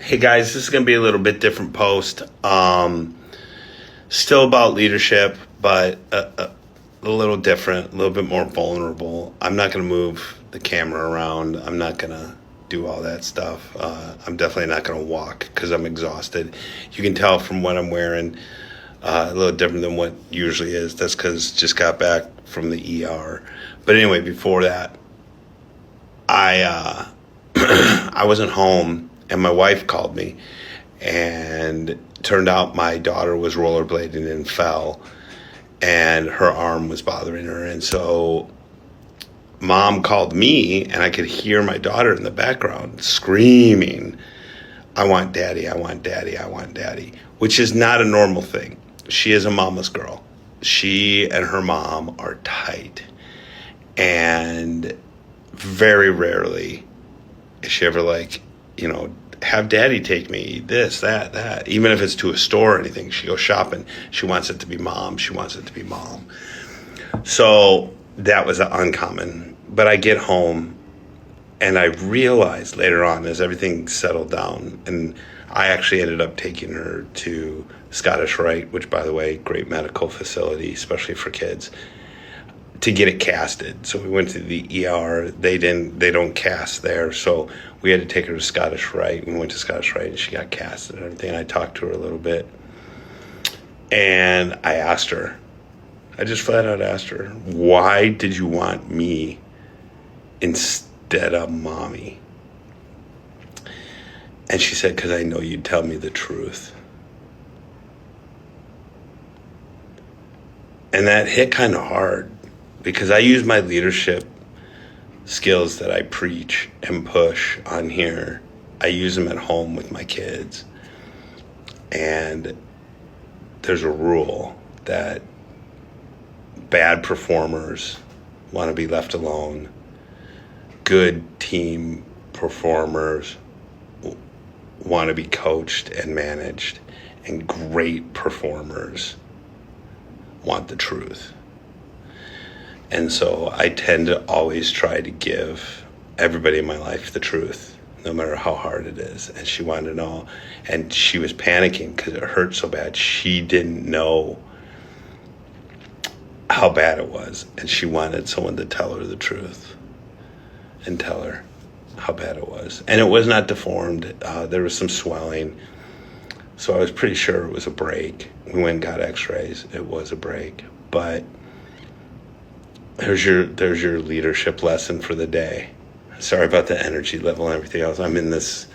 Hey guys, this is going to be a little bit different post. Still about leadership, but a little different, a little bit more vulnerable. I'm not going to move the camera around. I'm not going to do all that stuff. I'm definitely not going to walk because I'm exhausted. You can tell from what I'm wearing, a little different than what usually is. That's because just got back from the ER. But anyway, before that, I I wasn't home, and my wife called me, and turned out my daughter was rollerblading and fell, and her arm was bothering her. And so mom called me, and I could hear my daughter in the background screaming, "I want daddy, I want daddy, I want daddy," which is not a normal thing. She is a mama's girl. She and her mom are tight, and very rarely is she ever like, have daddy take me this, that. Even if it's to a store or anything, she goes shopping. She wants it to be mom. She wants it to be mom. So that was uncommon. But I get home, and I realized later on as everything settled down, and I actually ended up taking her to Scottish Rite, which, by the way, great medical facility, especially for kids, to get it casted. So we went to the ER. They don't cast there. So we had to take her to Scottish Rite. We went to Scottish Rite, and she got casted and everything. I talked to her a little bit, and I asked her, I just flat out asked her, why did you want me instead of mommy? And she said, because I know you'd tell me the truth. And that hit kind of hard, because I use my leadership skills that I preach and push on here. I use them at home with my kids. And there's a rule that bad performers want to be left alone. Good team performers want to be coached and managed. And great performers want the truth. And so I tend to always try to give everybody in my life the truth, no matter how hard it is. And she wanted to know, and she was panicking because it hurt so bad. She didn't know how bad it was, and she wanted someone to tell her the truth and tell her how bad it was. And it was not deformed. There was some swelling, so I was pretty sure it was a break. We went and got x-rays. It was a break. But there's your leadership lesson for the day. Sorry about the energy level and everything else. I'm in this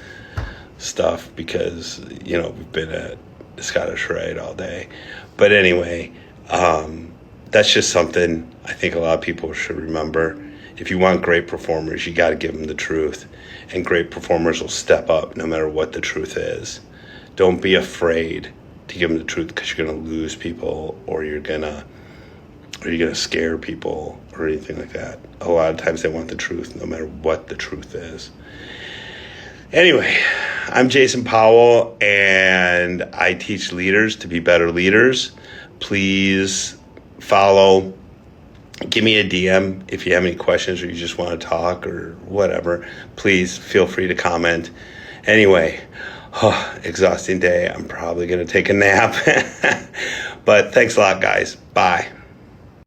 stuff because, we've been at the Scottish Rite all day. But anyway, that's just something I think a lot of people should remember. If you want great performers, you got to give them the truth. And great performers will step up no matter what the truth is. Don't be afraid to give them the truth, because you're going to lose people, or you're going to scare people or anything like that. A lot of times they want the truth no matter what the truth is. Anyway, I'm Jason Powell, and I teach leaders to be better leaders. Please follow. Give me a DM if you have any questions or you just want to talk or whatever. Please feel free to comment. Anyway, exhausting day. I'm probably going to take a nap. But thanks a lot, guys. Bye.